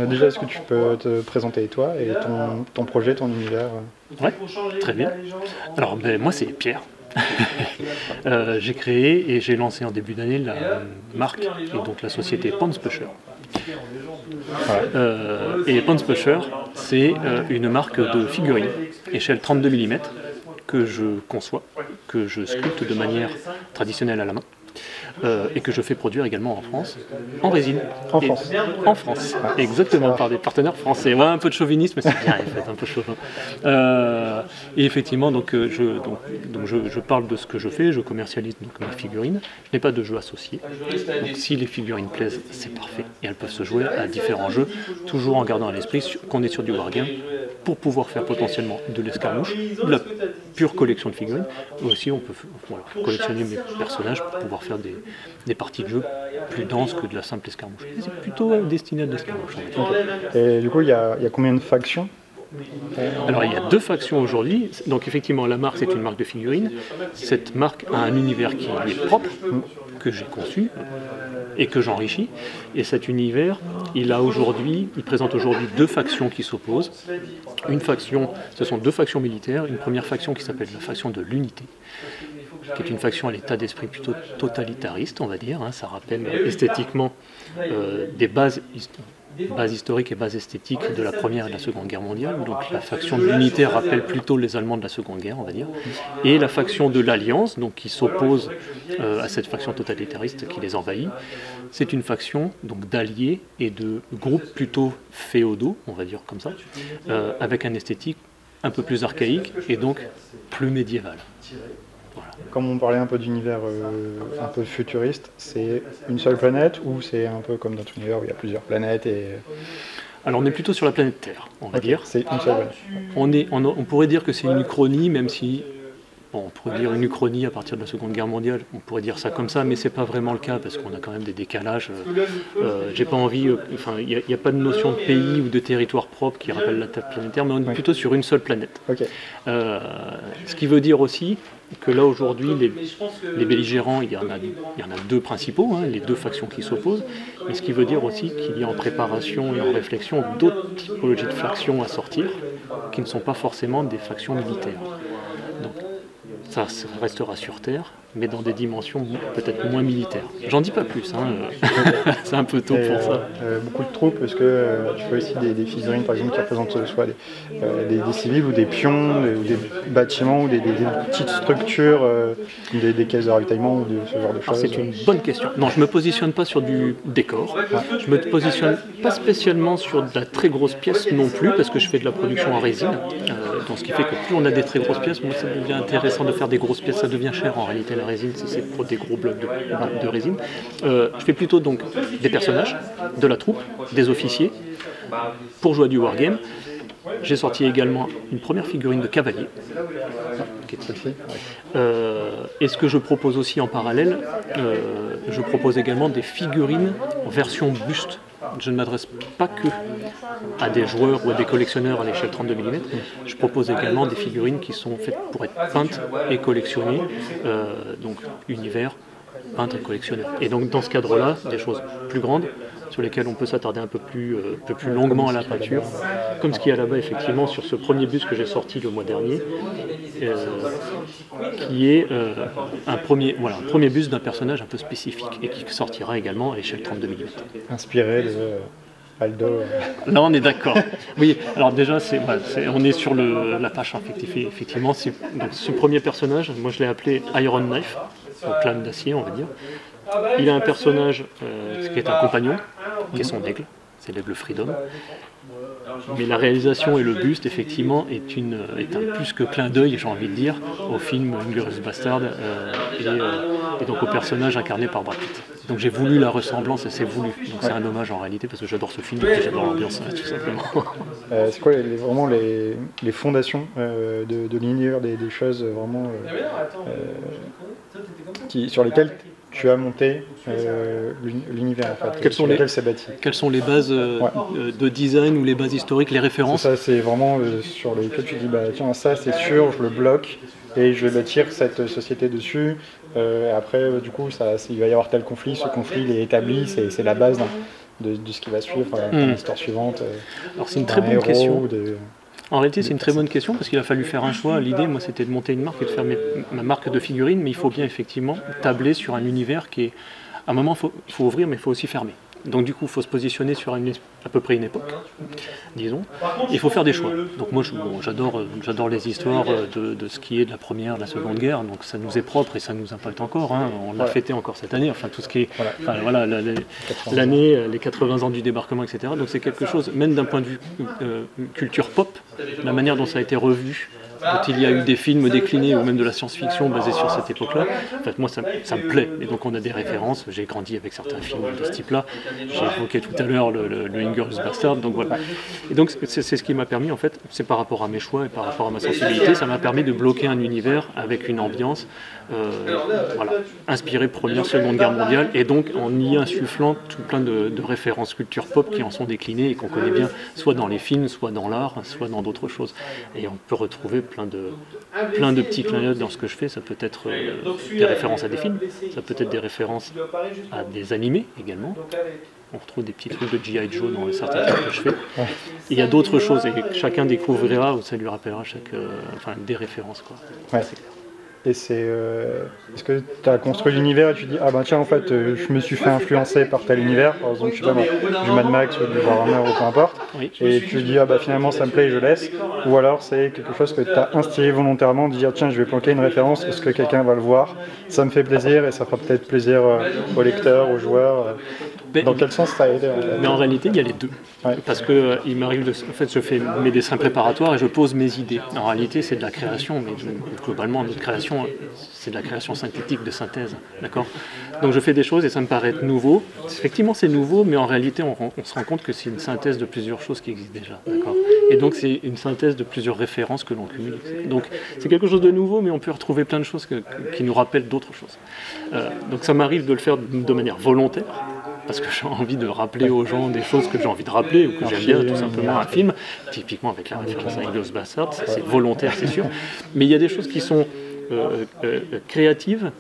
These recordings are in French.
Déjà, est-ce que tu peux te présenter toi et ton projet, ton univers? Ouais, très bien. Alors, moi, c'est Pierre. J'ai créé et j'ai lancé en début d'année la marque et donc la société Panspusher. Et Panspusher, c'est une marque de figurines échelle 32 mm que je conçois, que je sculpte de manière traditionnelle à la main. Et que je fais produire également en France, en résine. En France. En France, exactement, par des partenaires français. Ouais, un peu de chauvinisme, mais c'est bien, en fait, un peu chauvin. Et effectivement, je parle de ce que je fais, je commercialise donc mes figurines. Je n'ai pas de jeux associés. Donc si les figurines plaisent, c'est parfait. Et elles peuvent se jouer à différents jeux, toujours en gardant à l'esprit qu'on est sur du wargame, pour pouvoir faire potentiellement de l'escarmouche, de la pure collection de figurines. Aussi, on peut collectionner mes personnages pour pouvoir faire des parties de jeu plus denses que de la simple escarmouche. C'est plutôt destiné à de l'escarmouche. Et du coup, il y a combien de factions? Alors il y a 2 factions aujourd'hui. Donc effectivement, la marque c'est une marque de figurines. Cette marque a un univers qui lui est propre, que j'ai conçu et que j'enrichis. Et cet univers, il présente aujourd'hui 2 factions qui s'opposent. Une faction, ce sont 2 factions militaires. Une première faction qui s'appelle la faction de l'unité, qui est une faction à l'état d'esprit plutôt totalitariste, on va dire. Ça rappelle esthétiquement des bases historiques et bases esthétiques de la Première et de la Seconde Guerre mondiale. Donc la faction de l'unité rappelle plutôt les Allemands de la Seconde Guerre, on va dire. Et la faction de l'Alliance, donc qui s'oppose à cette faction totalitariste qui les envahit, c'est une faction donc d'alliés et de groupes plutôt féodaux, on va dire comme ça, avec un esthétique un peu plus archaïque et donc plus médiéval. Voilà. Comme on parlait un peu d'univers un peu futuriste, c'est une seule planète ou c'est un peu comme dans ton univers où il y a plusieurs planètes et... Alors on est plutôt sur la planète Terre, on va dire. C'est une seule planète. On pourrait dire que c'est une uchronie, même si... Bon, on pourrait dire une uchronie à partir de la Seconde Guerre mondiale, on pourrait dire ça comme ça, mais c'est pas vraiment le cas parce qu'on a quand même des décalages. J'ai pas envie, il n'y a pas de notion de pays ou de territoire propre qui rappelle la Terre planétaire, mais on est plutôt sur une seule planète. Okay. Ce qui veut dire aussi que là aujourd'hui, les belligérants, il y en a 2 principaux, les 2 factions qui s'opposent, et ce qui veut dire aussi qu'il y a en préparation et en réflexion d'autres typologies de factions à sortir, qui ne sont pas forcément des factions militaires. Donc, ça restera sur Terre, mais dans des dimensions peut-être moins militaires. J'en dis pas plus, c'est un peu tôt pour ça. Beaucoup de troupes, parce que tu fais aussi des figurines par exemple qui représentent soit des civils ou des pions, ou des bâtiments ou des petites structures, des caisses de ravitaillement ou ce genre de choses. C'est une bonne question. Non, je me positionne pas sur du décor, je me positionne pas spécialement sur de la très grosse pièce non plus, parce que je fais de la production en résine, donc ce qui fait que plus on a des très grosses pièces, moins ça devient intéressant de faire des grosses pièces, ça devient cher en réalité la résine si c'est pour des gros blocs de résine. Je fais plutôt donc des personnages, de la troupe, des officiers, pour jouer à du wargame. J'ai sorti également une première figurine de cavalier, qui est celle-ci. Et ce que je propose aussi en parallèle, je propose également des figurines en version buste. Je ne m'adresse pas que à des joueurs ou à des collectionneurs à l'échelle 32 mm. Je propose également des figurines qui sont faites pour être peintes et collectionnées, donc univers, peintre et collectionneur. Et donc dans ce cadre-là, des choses plus grandes, sur lesquelles on peut s'attarder un peu plus longuement à la peinture, comme ce qu'il y a là-bas effectivement sur ce premier buste que j'ai sorti le mois dernier, qui est un premier buste d'un personnage un peu spécifique et qui sortira également à l'échelle 32 mm. Inspiré de Aldo. Là on est d'accord. Oui, alors déjà on est sur la tâche effectivement. Donc, ce premier personnage, moi je l'ai appelé Iron Knife, donc lame d'acier on va dire. Il a un personnage qui est un compagnon, qui est son aigle, c'est l'aigle Freedom. Mais la réalisation et le buste, effectivement, est un plus que clin d'œil, j'ai envie de dire, au film Inglourious Bastard et donc au personnage incarné par Brad Pitt. Donc j'ai voulu la ressemblance et c'est voulu. Donc c'est un hommage en réalité parce que j'adore ce film et j'adore l'ambiance, tout simplement. C'est quoi vraiment les fondations de l'univers des choses vraiment sur lesquelles tu as monté l'univers en fait, sur lequel c'est bâti. Quelles sont les bases de design ou les bases historiques, les références? Ça, c'est vraiment sur lesquelles tu dis tiens, ça c'est sûr, je le bloque et je vais bâtir cette société dessus. Après, du coup, il va y avoir tel conflit, ce conflit il est établi, c'est la base de ce qui va suivre, l'histoire suivante. Alors c'est une très bonne question. De... En réalité, c'est une très bonne question parce qu'il a fallu faire un choix. L'idée, moi, c'était de monter une marque et de faire ma marque de figurines, mais il faut bien effectivement tabler sur un univers qui est... À un moment, il faut ouvrir, mais il faut aussi fermer. Donc du coup, il faut se positionner sur à peu près une époque, disons. Il faut faire des choix. Donc moi, j'adore les histoires de ce qui est de la Première, de la Seconde Guerre. Donc ça nous est propre et ça nous impacte encore. Hein. On l'a fêté encore cette année. Enfin, tout ce qui est... l'année, les 80 ans du débarquement, etc. Donc c'est quelque chose, même d'un point de vue culture pop, la manière dont ça a été revu, quand il y a eu des films déclinés ou même de la science-fiction basée sur cette époque-là, en fait, moi ça me plaît. Et donc on a des références, j'ai grandi avec certains films de ce type-là, j'ai évoqué tout à l'heure le Inglourious Bastard, donc voilà. Et donc c'est ce qui m'a permis, en fait, c'est par rapport à mes choix et par rapport à ma sensibilité, ça m'a permis de bloquer un univers avec une ambiance inspirée Première, Seconde Guerre mondiale, et donc en y insufflant tout plein de références culture pop qui en sont déclinées et qu'on connaît bien, soit dans les films, soit dans l'art, soit dans d'autres choses. Et on peut retrouver plein de petits clins d'œil dans ce que je fais. Ça peut être des références à des films, ça peut être des références à des animés également. On retrouve des petits trucs de G.I. Joe dans certains trucs que je fais. Il y a d'autres choses et chacun découvrira ou ça lui rappellera des références, quoi. Ouais. Et est-ce que tu as construit l'univers et tu dis ah ben tiens en fait je me suis fait influencer par tel univers, par exemple je sais pas moi, du Mad Max ou du Warhammer ou peu importe, et tu dis ah bah finalement ça me plaît et je laisse, ou alors c'est quelque chose que tu as instillé volontairement, de dire tiens je vais planquer une référence, est-ce que quelqu'un va le voir, ça me fait plaisir et ça fera peut-être plaisir aux lecteurs, aux joueurs. Dans quel sens ça a aidé en fait? Mais en réalité, il y a les deux. Ouais. Parce que il m'arrive en fait, je fais mes dessins préparatoires et je pose mes idées. En réalité, c'est de la création, mais globalement, notre création, c'est de la création synthétique, de synthèse. D'accord ? Donc je fais des choses et ça me paraît être nouveau. Effectivement, c'est nouveau, mais en réalité, on se rend compte que c'est une synthèse de plusieurs choses qui existent déjà. D'accord ? Et donc, c'est une synthèse de plusieurs références que l'on cumule. Donc, c'est quelque chose de nouveau, mais on peut retrouver plein de choses qui nous rappellent d'autres choses. Donc, ça m'arrive de le faire de manière volontaire, parce que j'ai envie de rappeler aux gens des choses que j'ai envie de rappeler ou que j'aime bien, tout simplement un film, typiquement avec la référence à Inglourious Bastard, c'est volontaire, c'est sûr, mais il y a des choses qui sont créatives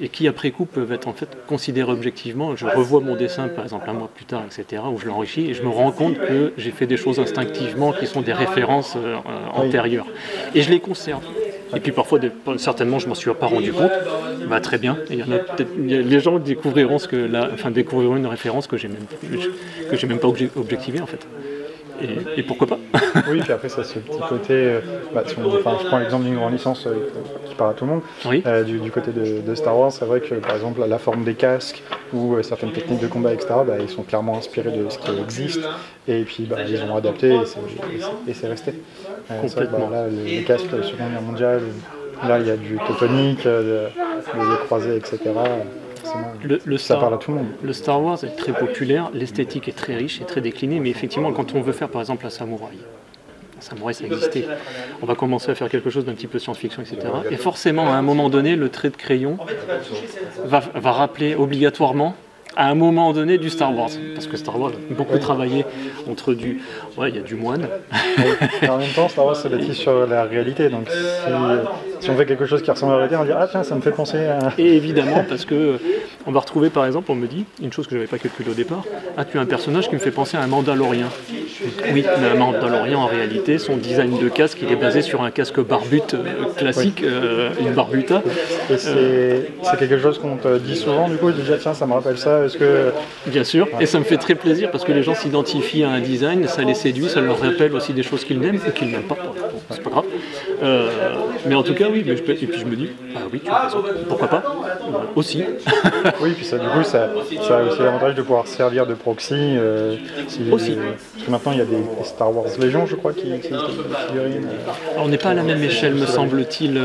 et qui après coup peuvent être en fait considérées objectivement. Je revois mon dessin par exemple un mois plus tard, etc., où je l'enrichis et je me rends compte que j'ai fait des choses instinctivement qui sont des références antérieures et je les conserve. Et puis parfois, certainement, je m'en suis pas rendu compte. Bah, très bien. Les gens découvriront découvriront une référence que j'ai même pas objectivée en fait. Et pourquoi pas? Oui, puis après, ça, ce petit côté. Je prends l'exemple d'une grande licence qui parle à tout le monde. Oui. Du côté de Star Wars, c'est vrai que par exemple, la forme des casques ou certaines techniques de combat, etc., ils sont clairement inspirés de ce qui existe. Et puis, ils ont adapté et c'est resté. Complètement. Là, les casques de la Seconde Guerre mondiale, là, il y a du teutonique, des croisés, etc. Ça parle à tout le monde. Le Star Wars est très populaire, l'esthétique est très riche et très déclinée, mais effectivement, quand on veut faire par exemple un samouraï, ça existait. On va commencer à faire quelque chose d'un petit peu science-fiction, etc. Et forcément, à un moment donné, le trait de crayon va rappeler obligatoirement à un moment donné du Star Wars, parce que Star Wars a beaucoup travaillé entre il y a du moine. En même temps, Star Wars c'est bâti sur la réalité, donc si on fait quelque chose qui ressemble à la réalité, on va dire ah tiens ça me fait penser à... Et évidemment, parce que on va retrouver par exemple, on me dit, une chose que je n'avais pas calculée au départ, tu as un personnage qui me fait penser à un Mandalorien. Oui, mais un Mandalorien en réalité, son design de casque, il est basé sur un casque barbute classique, une barbuta. Et c'est quelque chose qu'on te dit souvent du coup, déjà tiens ça me rappelle ça. Bien sûr, et ça me fait très plaisir parce que les gens s'identifient à un design, ça les séduit, ça leur rappelle aussi des choses qu'ils n'aiment et qu'ils n'aiment pas. Bon, c'est pas grave. Mais en tout cas, oui, et puis je me dis, ah oui, tu as raison, pourquoi pas aussi. Oui, puis ça, du coup, ça a aussi l'avantage de pouvoir servir de proxy. Aussi. Parce que maintenant, il y a des Star Wars Légion, je crois, qui existent, des figurines. Alors, on n'est pas à la même échelle, me semble-t-il.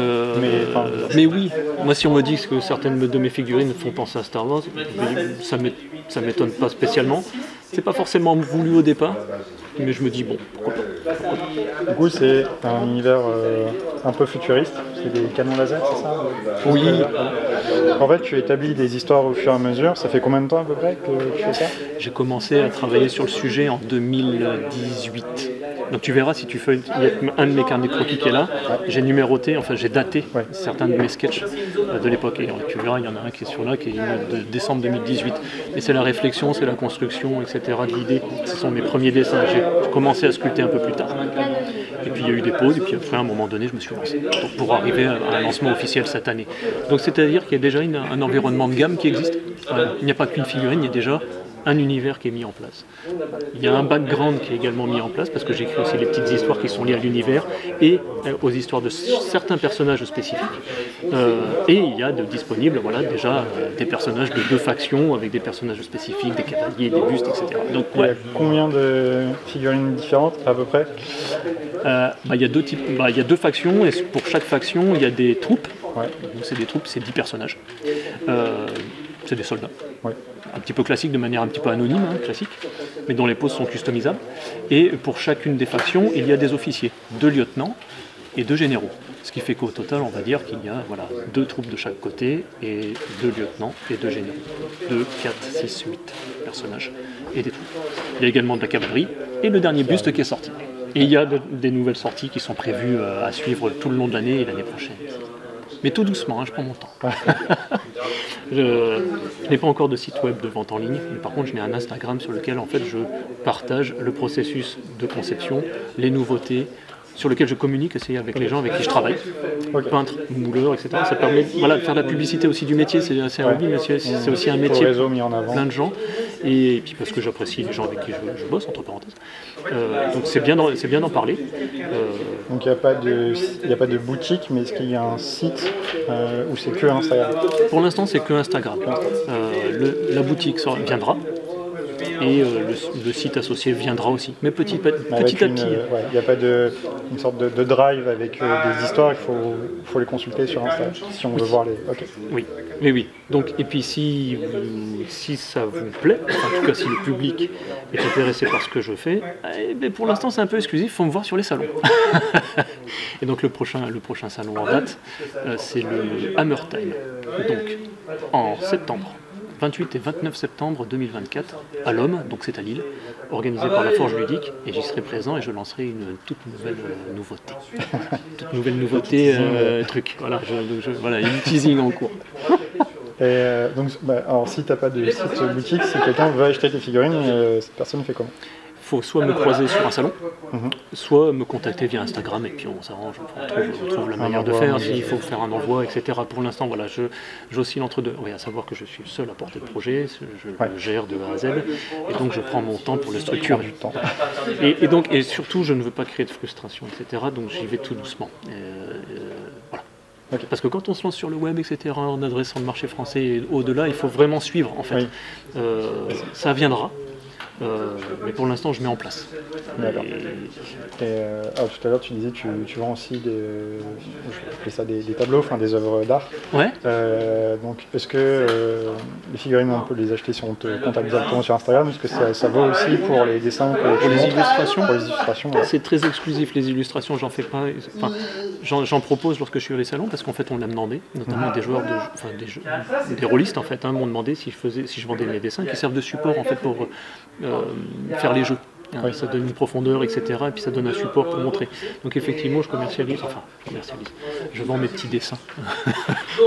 Mais oui, moi, si on me dit que certaines de mes figurines font penser à Star Wars, ça m'étonne pas spécialement. C'est pas forcément voulu au départ, mais je me dis bon, pourquoi pas. Du coup, c'est un univers un peu futuriste, c'est des canons laser, c'est ça? Oui. En fait, tu établis des histoires au fur et à mesure. Ça fait combien de temps à peu près que tu fais ça? J'ai commencé à travailler sur le sujet en 2018. Donc tu verras si tu fais un de mes carnets de croquis qui est là, j'ai numéroté, enfin j'ai daté certains de mes sketchs de l'époque. Et tu verras, il y en a un qui est sur là, qui est de décembre 2018. Et c'est la réflexion, c'est la construction, etc. de l'idée. Ce sont mes premiers dessins. J'ai commencé à sculpter un peu plus tard. Et puis il y a eu des pauses, et puis après à un moment donné, je me suis lancé pour arriver à un lancement officiel cette année. Donc c'est-à-dire qu'il y a déjà un environnement de gamme qui existe. Il n'y a pas qu'une figurine, il y a déjà un univers qui est mis en place. Il y a un background qui est également mis en place parce que j'écris aussi les petites histoires qui sont liées à l'univers et aux histoires de certains personnages spécifiques. Et il y a disponibles déjà des personnages de 2 factions avec des personnages spécifiques, des cavaliers, des bustes, etc. Donc, il y a combien de figurines différentes à peu près? Il y a 2 types. Il y a 2 factions et pour chaque faction il y a des troupes. Ouais. C'est des troupes, c'est 10 personnages. C'est des soldats. Ouais. Un petit peu classique, de manière un petit peu anonyme, classique, mais dont les poses sont customisables. Et pour chacune des factions, il y a des officiers, 2 lieutenants et 2 généraux. Ce qui fait qu'au total, on va dire qu'il y a 2 troupes de chaque côté, et 2 lieutenants et 2 généraux. 2, 4, 6, 8 personnages et des troupes. Il y a également de la cavalerie et le dernier buste qui est sorti. Et il y a des nouvelles sorties qui sont prévues à suivre tout le long de l'année et l'année prochaine. Mais tout doucement, je prends mon temps. Je n'ai pas encore de site web de vente en ligne, mais par contre, je n'ai un Instagram sur lequel en fait, je partage le processus de conception, les nouveautés, sur lequel je communique aussi avec les gens avec qui je travaille, peintres, mouleurs, etc. Ça permet de faire la publicité aussi du métier, c'est un hobby, mais c'est aussi un métier réseau mis en avant. Plein de gens, et puis parce que j'apprécie les gens avec qui je bosse, entre parenthèses. Donc c'est bien d'en parler. Donc il n'y a pas de boutique, mais est-ce qu'il y a un site où c'est que Instagram? Pour l'instant, c'est que Instagram. La boutique viendra. Et le site associé viendra aussi, mais petit à petit. Il n'y a pas une sorte de drive avec des histoires, il faut les consulter sur Insta si on veut voir les... Okay. Oui. Donc, et puis si ça vous plaît, en tout cas si le public est intéressé par ce que je fais, pour l'instant c'est un peu exclusif, il faut me voir sur les salons. Et donc le prochain salon en date, c'est le Hammer Time, donc en septembre. 28 et 29 septembre 2024 à l'Homme, donc c'est à Lille, organisé par la Forge Ludique, et j'y serai présent et je lancerai une toute nouvelle nouveauté. Toute nouvelle nouveauté, truc. Voilà, voilà, une teasing en cours. Et alors si tu n'as pas de site boutique, si quelqu'un veut acheter tes figurines, cette personne fait comment? Il faut soit me croiser sur un salon, soit me contacter via Instagram et puis on s'arrange, on trouve la manière de faire, s'il faut faire un envoi, etc. Pour l'instant, j'oscille entre deux. Oui, à savoir que je suis seul à porter le projet, je gère de A à Z, et donc je prends mon temps pour le structurer. Et surtout, je ne veux pas créer de frustration, etc. Donc j'y vais tout doucement. Voilà. Okay. Parce que quand on se lance sur le web, etc., en adressant le marché français et au-delà, il faut vraiment suivre, en fait. Oui. Ça viendra. Mais pour l'instant, je mets en place. D'accord. Tout à l'heure, tu disais que tu vends aussi des tableaux, enfin des œuvres d'art. Ouais. Donc, est-ce que les figurines, on peut les acheter si on te contacte directement sur Instagram? Est-ce que ça vaut aussi pour les dessins, pour les illustrations? Pour les illustrations, ouais. C'est très exclusif, les illustrations, j'en fais pas. Enfin, j'en propose lorsque je suis à les salons, parce qu'en fait, on l'a demandé, notamment des joueurs des rôlistes, en fait, m'ont demandé si je vendais mes dessins qui servent de support, en fait, pour faire les jeux. Oui. Ça donne une profondeur, etc. Et puis ça donne un support pour montrer. Donc effectivement, je vends mes petits dessins.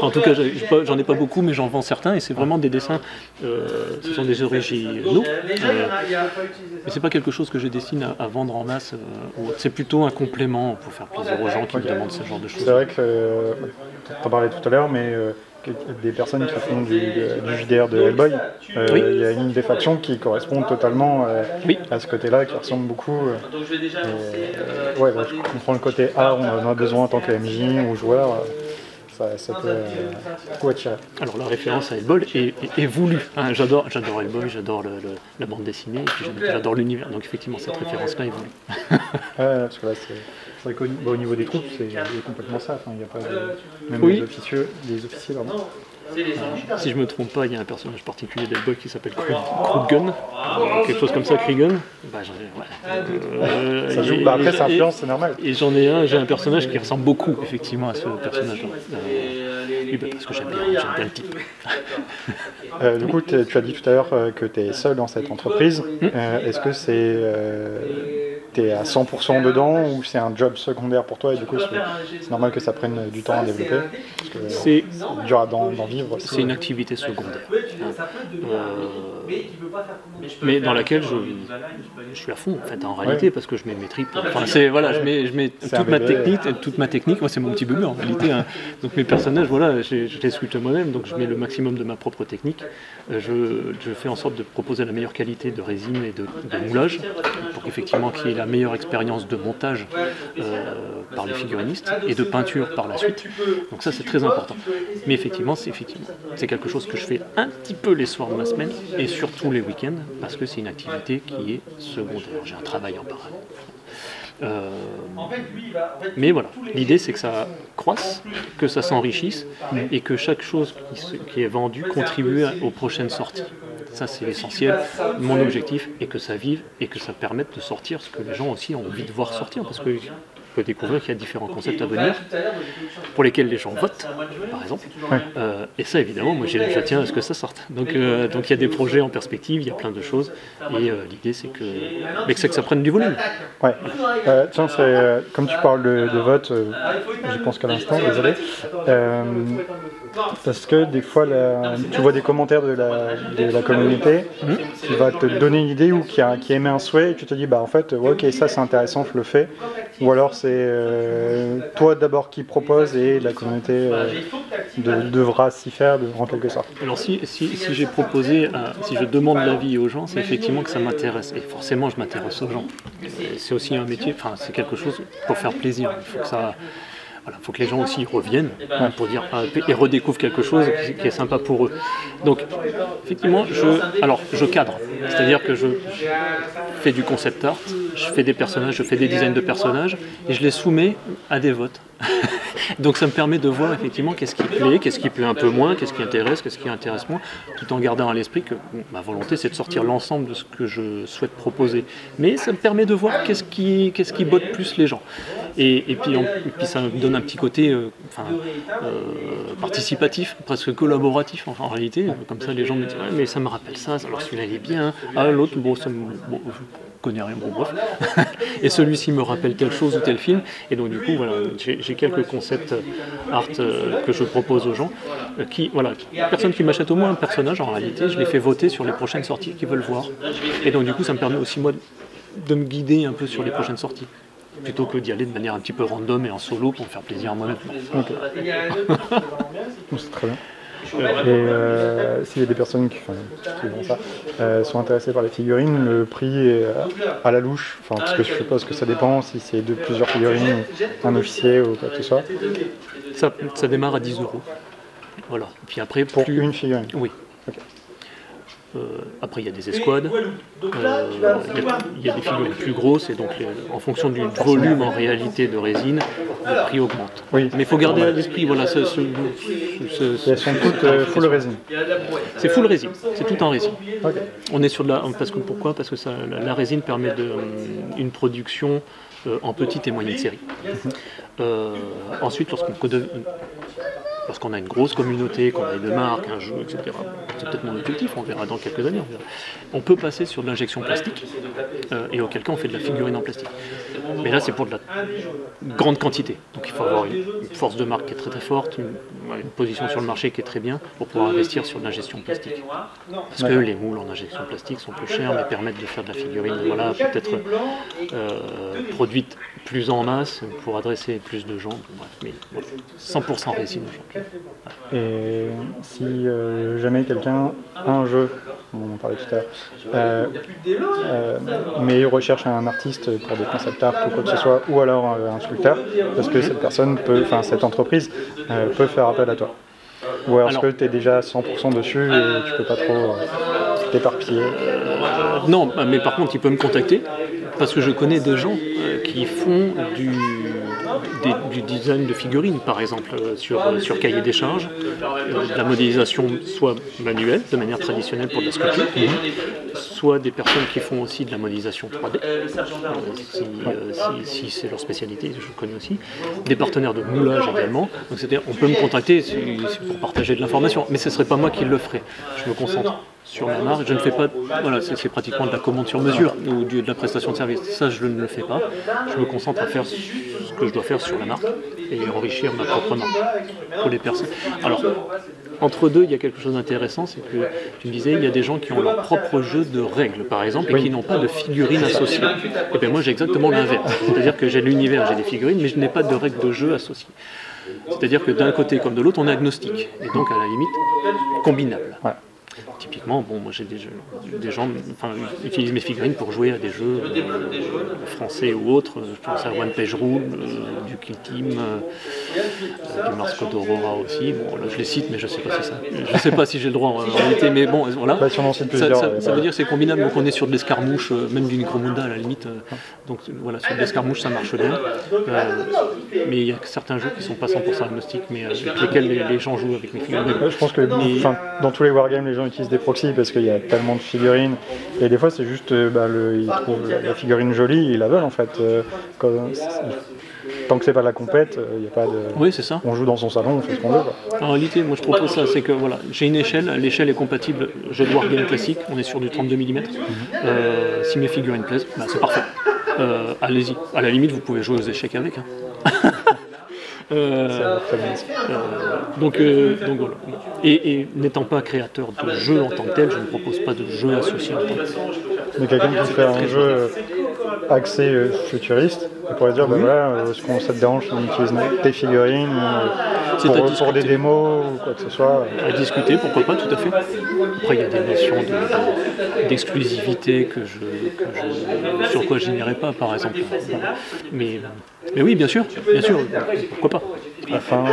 En tout cas, j'en ai pas beaucoup, mais j'en vends certains, et c'est vraiment des dessins, ce sont des originaux. Mais c'est pas quelque chose que je destine à vendre en masse. C'est plutôt un complément pour faire plaisir aux gens qui me demandent ce genre de choses. C'est vrai que, tu en parlais tout à l'heure, mais des personnes qui font du JDR de Hellboy, il y a une des factions qui correspond totalement à ce côté-là, qui ressemble beaucoup. Je comprends le côté art, on en a besoin en tant que MJ ou joueur. Ça peut beaucoup attirer. Alors la référence à Hellboy est voulue. Hein. J'adore Hellboy, j'adore la bande dessinée, et puis j'adore l'univers. Donc effectivement, cette référence-là est voulue. Parce que là, c'est vrai qu'au niveau des troupes, c'est complètement ça. Enfin, il n'y a pas même les officiers, pardon. Si je me trompe pas, il y a un personnage particulier d'Hellboy qui s'appelle Kruggun, quelque chose comme ça, Kruggun. Ça joue. Après, ça influence, c'est normal. Et j'ai un personnage qui ressemble beaucoup, effectivement, à ce personnage-là. Parce que j'aime bien le type. Du coup, tu as dit tout à l'heure que tu es seul dans cette entreprise. Est-ce que tu es à 100% dedans ou c'est un job secondaire pour toi et du coup c'est normal que ça prenne du temps à développer parce que c'est dur d'en vivre aussi. C'est une activité secondaire, mais dans laquelle je suis à fond en fait en réalité parce que je mets mes tripes. Enfin, je mets toute ma technique. Moi c'est mon petit bébé en réalité. Hein. Donc mes personnages, voilà, je les sculpte moi-même, donc je mets le maximum de ma propre technique. Je fais en sorte de proposer la meilleure qualité de résine et de moulage pour qu'effectivement qu'il y ait la meilleure expérience de montage par les figurinistes et de peinture par la suite. Donc ça c'est très important. Mais effectivement c'est quelque chose que je fais un petit peu les soirs de ma semaine et surtout les week-ends parce que c'est une activité qui est secondaire. J'ai un travail en parallèle. Mais voilà, l'idée c'est que ça croisse, que ça s'enrichisse et que chaque chose qui est vendue contribue aux prochaines sorties. Ça c'est l'essentiel, mon objectif est que ça vive et que ça permette de sortir ce que les gens aussi ont envie de voir sortir parce que faut découvrir qu'il y a différents concepts à venir pour lesquels les gens votent, par exemple. Et ça, évidemment, moi, je tiens à ce que ça sorte. Donc, il y a des projets en perspective, il y a plein de choses. Et l'idée, c'est que ça prenne du volume. Ouais. Tiens, comme tu parles de vote, j'y pense qu'à l'instant, désolé. Parce que des fois, tu vois des commentaires de la communauté qui va te donner une idée ou qui émet un souhait et tu te dis, bah en fait, ouais, ok, ça c'est intéressant, je le fais. Ou alors c'est toi d'abord qui propose et la communauté devra s'y faire en quelque sorte. Alors si j'ai proposé, si je demande l'avis aux gens, c'est effectivement que ça m'intéresse. Et forcément, je m'intéresse aux gens. C'est aussi un métier, enfin c'est quelque chose pour faire plaisir. Il faut que ça... Voilà, faut que les gens aussi reviennent pour dire et redécouvrent quelque chose qui est sympa pour eux. Donc, effectivement, je cadre. C'est-à-dire que je fais du concept art, je fais des personnages, je fais des designs de personnages et je les soumets à des votes. Donc ça me permet de voir effectivement qu'est-ce qui plaît un peu moins, qu'est-ce qui intéresse moins, tout en gardant à l'esprit que ma volonté c'est de sortir l'ensemble de ce que je souhaite proposer. Mais ça me permet de voir qu'est-ce qui botte plus les gens. Et puis ça me donne un petit côté participatif, presque collaboratif en réalité. Comme ça les gens me disent mais ça me rappelle ça, alors celui-là il est bien, l'autre je connais rien, bon bref. Et celui-ci me rappelle telle chose ou tel film. Et donc du coup voilà, j'ai quelques concepts art que je propose aux gens. Personne qui m'achète au moins un personnage en réalité, je les fais voter sur les prochaines sorties qu'ils veulent voir. Et donc du coup ça me permet aussi moi de me guider un peu sur les prochaines sorties. Plutôt que d'y aller de manière un petit peu random et en solo pour me faire plaisir à moi-même. Okay. C'est très bien. Et s'il y a des personnes qui font ça, sont intéressées par les figurines, le prix est à la louche, parce que je suppose que ça dépend si c'est de plusieurs figurines, un officier ou quoi que ce soit. Ça démarre à 10 €. Voilà. Puis après, pour une figurine. Oui. Okay. Après, il y a des escouades, il y a des figurines plus grosses, et donc en fonction du volume en réalité de résine, le prix augmente. Oui. Mais il faut garder à l'esprit, voilà, elles sont toutes full résine. C'est full résine, c'est tout en résine. Okay. On est sur pourquoi ? Parce que la résine permet une production en petite et moyenne série. Ensuite, lorsqu'on a une grosse communauté, qu'on a une marque, un jeu, etc. C'est peut-être mon objectif, on verra dans quelques années. On peut passer sur de l'injection plastique, et auquel cas on fait de la figurine en plastique. Mais là c'est pour de la grande quantité. Donc il faut avoir une force de marque qui est très très forte, une position sur le marché qui est très bien pour pouvoir investir sur de l'injection plastique. Parce que les moules en injection plastique sont plus chers mais permettent de faire de la figurine peut-être produite plus en masse pour adresser plus de gens. Bref, mais 100% résine aujourd'hui. Et si jamais quelqu'un a un jeu, on en parlait tout à l'heure, mais il recherche un artiste pour des concept art ou quoi que ce soit, ou alors un sculpteur, parce que cette entreprise peut faire appel à toi. Ou alors que tu es déjà 100% dessus et tu peux pas trop t'éparpiller. Non, mais par contre il peut me contacter, parce que je connais des gens qui font du design de figurines, par exemple, sur cahier des charges, de la modélisation soit manuelle, de manière traditionnelle pour de la sculpture, soit des personnes qui font aussi de la modélisation 3D, si c'est leur spécialité, je connais aussi, des partenaires de moulage également, donc c'est-à-dire on peut me contacter pour partager de l'information, mais ce ne serait pas moi qui le ferais, je me concentre sur ma marque. Je ne fais pas, voilà, c'est pratiquement de la commande sur mesure ou de la prestation de service. Ça, je ne le fais pas. Je me concentre à faire ce que je dois faire sur la marque et enrichir ma propre marque pour les personnes. Alors, entre deux, il y a quelque chose d'intéressant, c'est que tu me disais, il y a des gens qui ont leur propre jeu de règles, par exemple, et qui n'ont pas de figurines associées. Et bien moi, j'ai exactement l'inverse. C'est-à-dire que j'ai l'univers, j'ai des figurines, mais je n'ai pas de règles de jeu associées. C'est-à-dire que d'un côté comme de l'autre, on est agnostique, et donc à la limite, combinable. Ouais. Typiquement, bon, moi j'ai des gens utilisent mes figurines pour jouer à des jeux français ou autres. Je pense à One Page Rule, du Kill Team, du Mars Code Aurora aussi. Bon, là je les cite, mais je sais pas si j'ai le droit en réalité, mais bon, voilà. Bah, si on en cite plusieurs, ça veut dire que c'est combinable, donc on est sur de l'escarmouche, même du Necromunda à la limite. Donc voilà, sur de l'escarmouche ça marche bien. Mais il y a certains jeux qui sont pas 100% agnostiques, mais avec lesquels les gens jouent avec mes figurines. Je pense que dans tous les wargames, les gens utilisent des proxys parce qu'il y a tellement de figurines et des fois c'est juste ils trouvent la figurine jolie, ils la veulent en fait. Tant que c'est pas la compète, il n'y a pas de. Oui, c'est ça. On joue dans son salon, on fait ce qu'on veut. En réalité, moi je propose ça, c'est que voilà, j'ai une échelle, l'échelle est compatible jeu de wargame classique, on est sur du 32 mm. Si mes figurines plaisent, bah, c'est parfait. Allez-y. À la limite, vous pouvez jouer aux échecs avec. Hein. Donc voilà. Et n'étant pas créateur de jeu en tant que tel, je ne propose pas de jeu associé en tant que tel. Mais quelqu'un qui fait un jeu axé futuriste, il pourrait dire, ben voilà, est-ce qu'on ça te dérange si on utilise tes figurines pour des démos ou quoi que ce soit. À discuter, pourquoi pas, tout à fait. Après, il y a des notions d'exclusivité sur quoi je n'irai pas, par exemple. Mais oui, bien sûr, pourquoi pas. Enfin,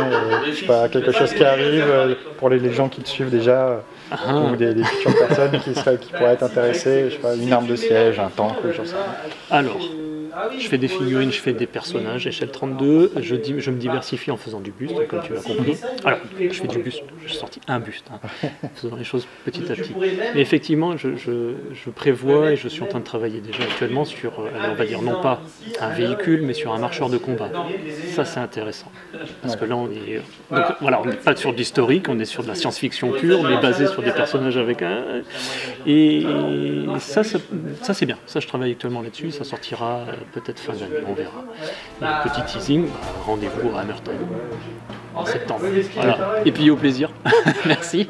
je sais pas, quelque chose qui arrive pour les gens qui te suivent déjà, ou des futures personnes qui pourraient être intéressées, je sais pas, une arme de siège, un tank, ou genre ça. Alors, je fais des figurines, je fais des personnages, échelle 32, je me diversifie en faisant du buste, comme tu l'as compris. Alors, je fais du buste, j'ai sorti un buste, faisant les choses petit à petit. Mais effectivement, je prévois et je suis en train de travailler déjà actuellement sur, on va dire non pas un véhicule, mais sur un marcheur de combat. Ça, c'est intéressant. Parce que là, on est... Donc voilà, on n'est pas sur de l'historique, on est sur de la science-fiction pure, mais basé sur des personnages avec un... Et ça c'est bien. Ça, je travaille actuellement là-dessus, ça sortira... peut-être fin d'année, on verra. Et petit teasing, rendez-vous à Hammerton en septembre. Voilà. Et puis au plaisir. Merci.